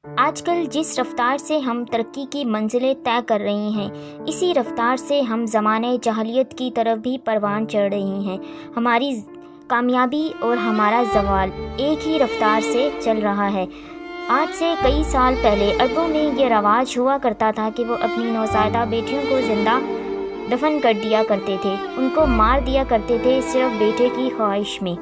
آج کل جس رفتار سے ہم ترقی کی منزلیں طے کر رہے ہیں، اسی رفتار سے ہم زمانۂ جاہلیت کی طرف بھی پروان چڑھ رہے ہیں۔ ہماری کامیابی اور ہمارا زوال ایک ہی رفتار سے چل رہا ہے۔ آج سے کئی سال پہلے عربوں میں یہ رواج ہوا کرتا تھا کہ وہ اپنی نوزائیدہ بیٹیوں کو زندہ دفن کر دیا کرتے تھے، ان کو مار دیا کرتے تھے صرف بیٹے کی خواہش میں۔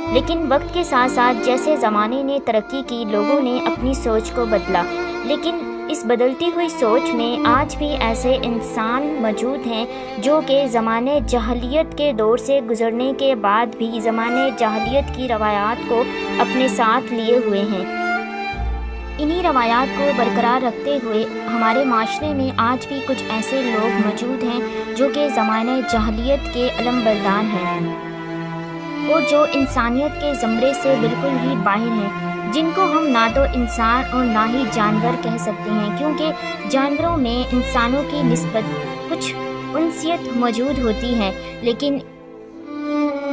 لیکن وقت کے ساتھ ساتھ جیسے زمانے نے ترقی کی، لوگوں نے اپنی سوچ کو بدلا، لیکن اس بدلتی ہوئی سوچ میں آج بھی ایسے انسان موجود ہیں جو کہ زمانے جاہلیت کے دور سے گزرنے کے بعد بھی زمانے جاہلیت کی روایات کو اپنے ساتھ لیے ہوئے ہیں۔ انہی روایات کو برقرار رکھتے ہوئے ہمارے معاشرے میں آج بھی کچھ ایسے لوگ موجود ہیں جو کہ زمانے جاہلیت کے علم بردار ہیں، اور جو انسانیت کے زمرے سے بالکل ہی باہر ہیں، جن کو ہم نہ تو انسان اور نہ ہی جانور کہہ سکتے ہیں، کیونکہ جانوروں میں انسانوں کی نسبت کچھ انسیت موجود ہوتی ہے، لیکن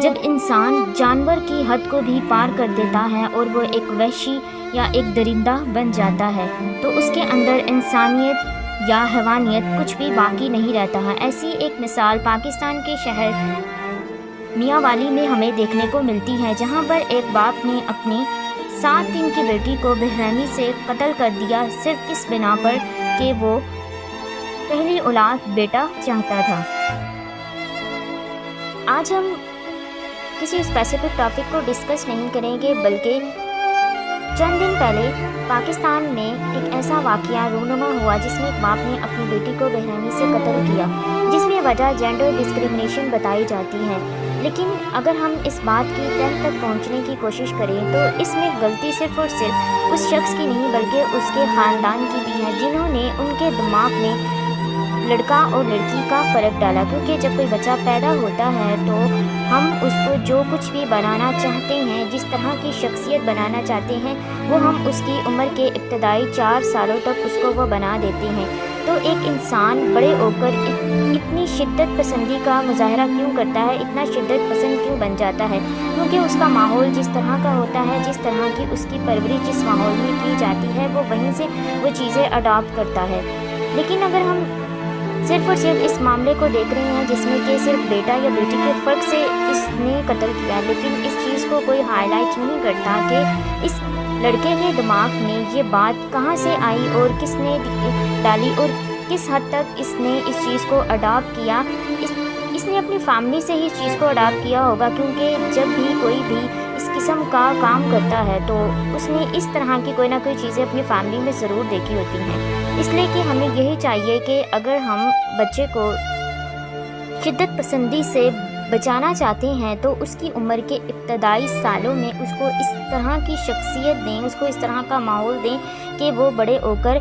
جب انسان جانور کی حد کو بھی پار کر دیتا ہے اور وہ ایک وحشی یا ایک درندہ بن جاتا ہے تو اس کے اندر انسانیت یا حیوانیت کچھ بھی باقی نہیں رہتا ہے۔ ایسی ایک مثال پاکستان کے شہر میاں والی میں ہمیں دیکھنے کو ملتی ہے، جہاں پر ایک باپ نے اپنی 7 دن کی بیٹی کو بے رحمی سے قتل کر دیا، صرف اس بنا پر کہ وہ پہلی اولاد بیٹا چاہتا تھا۔ آج ہم کسی اسپیسیفک ٹاپک کو ڈسکس نہیں کریں گے، بلکہ چند دن پہلے پاکستان میں ایک ایسا واقعہ رونما ہوا جس میں ایک باپ نے اپنی بیٹی کو بے رحمی سے قتل کیا، جس میں وجہ جینڈر ڈسکریمنیشن بتائی جاتی ہے۔ لیکن اگر ہم اس بات کی تہ تک پہنچنے کی کوشش کریں تو اس میں غلطی صرف اور صرف اس شخص کی نہیں بلکہ اس کے خاندان کی بھی ہے، جنہوں نے ان کے دماغ میں لڑکا اور لڑکی کا فرق ڈالا، کیونکہ جب کوئی بچہ پیدا ہوتا ہے تو ہم اس کو جو کچھ بھی بنانا چاہتے ہیں، جس طرح کی شخصیت بنانا چاہتے ہیں، وہ ہم اس کی عمر کے ابتدائی 4 سالوں تک اس کو وہ بنا دیتے ہیں۔ تو ایک انسان بڑے ہو کر اتنی شدت پسندی کا مظاہرہ کیوں کرتا ہے، اتنا شدت پسند کیوں بن جاتا ہے؟ کیونکہ اس کا ماحول جس طرح کا ہوتا ہے، جس طرح کی اس کی پرورش جس ماحول میں کی جاتی ہے، وہ وہیں سے وہ چیزیں اڈاپٹ کرتا ہے۔ لیکن اگر ہم صرف اور صرف اس معاملے کو دیکھ رہے ہیں جس میں کہ صرف بیٹا یا بیٹی کے فرق سے اس نے قتل کیا، لیکن اس چیز کو کوئی ہائی لائٹ نہیں کرتا کہ اس لڑکے کے دماغ میں یہ بات کہاں سے آئی اور کس نے ڈالی اور کس حد تک اس نے اس چیز کو اڈاپٹ کیا۔ اس نے اپنی فیملی سے ہی اس چیز کو اڈاپٹ کیا ہوگا، کیونکہ جب بھی کوئی بھی اس قسم کا کام کرتا ہے تو اس نے اس طرح کی کوئی نہ کوئی چیزیں اپنی فیملی میں ضرور دیکھی ہوتی ہیں۔ اس لیے کہ ہمیں یہی چاہیے کہ اگر ہم بچے کو شدت پسندی سے بچانا چاہتے ہیں تو اس کی عمر کے ابتدائی سالوں میں اس کو اس طرح کی شخصیت دیں، اس کو اس طرح کا ماحول دیں کہ وہ بڑے ہو کر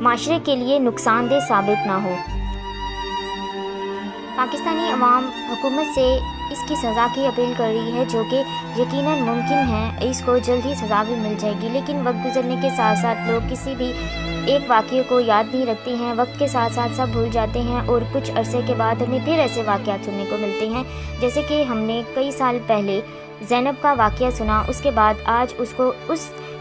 معاشرے کے لیے نقصان دہ ثابت نہ ہو۔ پاکستانی عوام حکومت سے اس کی سزا کی اپیل کر رہی ہے، جو کہ یقیناً ممکن ہے اس کو جلد ہی سزا بھی مل جائے گی، لیکن وقت گزرنے کے ساتھ ساتھ لوگ کسی بھی ایک واقعے کو یاد نہیں رکھتے ہیں، وقت کے ساتھ ساتھ سب بھول جاتے ہیں، اور کچھ عرصے کے بعد ہمیں پھر ایسے واقعات سننے کو ملتے ہیں، جیسے کہ ہم نے کئی سال پہلے زینب کا واقعہ سنا، اس کے بعد آج اس کو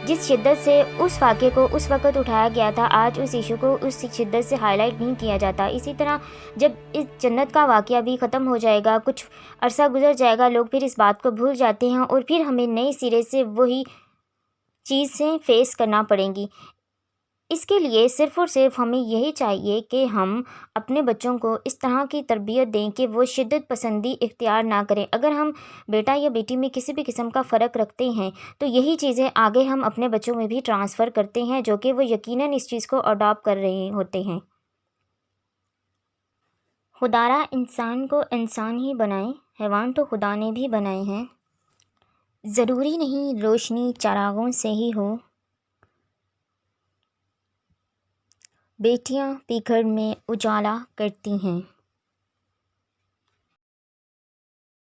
جس شدت سے اس واقعے کو اس وقت اٹھایا گیا تھا، آج اس ایشو کو اس شدت سے ہائی لائٹ نہیں کیا جاتا۔ اسی طرح جب اس جنت کا واقعہ بھی ختم ہو جائے گا، کچھ عرصہ گزر جائے گا، لوگ پھر اس بات کو بھول جاتے ہیں اور پھر ہمیں نئے سرے سے وہی چیزیں فیس کرنا پڑیں گی۔ اس کے لیے صرف اور صرف ہمیں یہی چاہیے کہ ہم اپنے بچوں کو اس طرح کی تربیت دیں کہ وہ شدت پسندی اختیار نہ کریں۔ اگر ہم بیٹا یا بیٹی میں کسی بھی قسم کا فرق رکھتے ہیں تو یہی چیزیں آگے ہم اپنے بچوں میں بھی ٹرانسفر کرتے ہیں، جو کہ وہ یقیناً اس چیز کو اڈاپٹ کر رہے ہوتے ہیں۔ خدا را انسان کو انسان ہی بنائے، حیوان تو خدا نے بھی بنائے ہیں۔ ضروری نہیں روشنی چراغوں سے ہی ہو، بیٹیاں پیگھر میں اجالا کرتی ہیں۔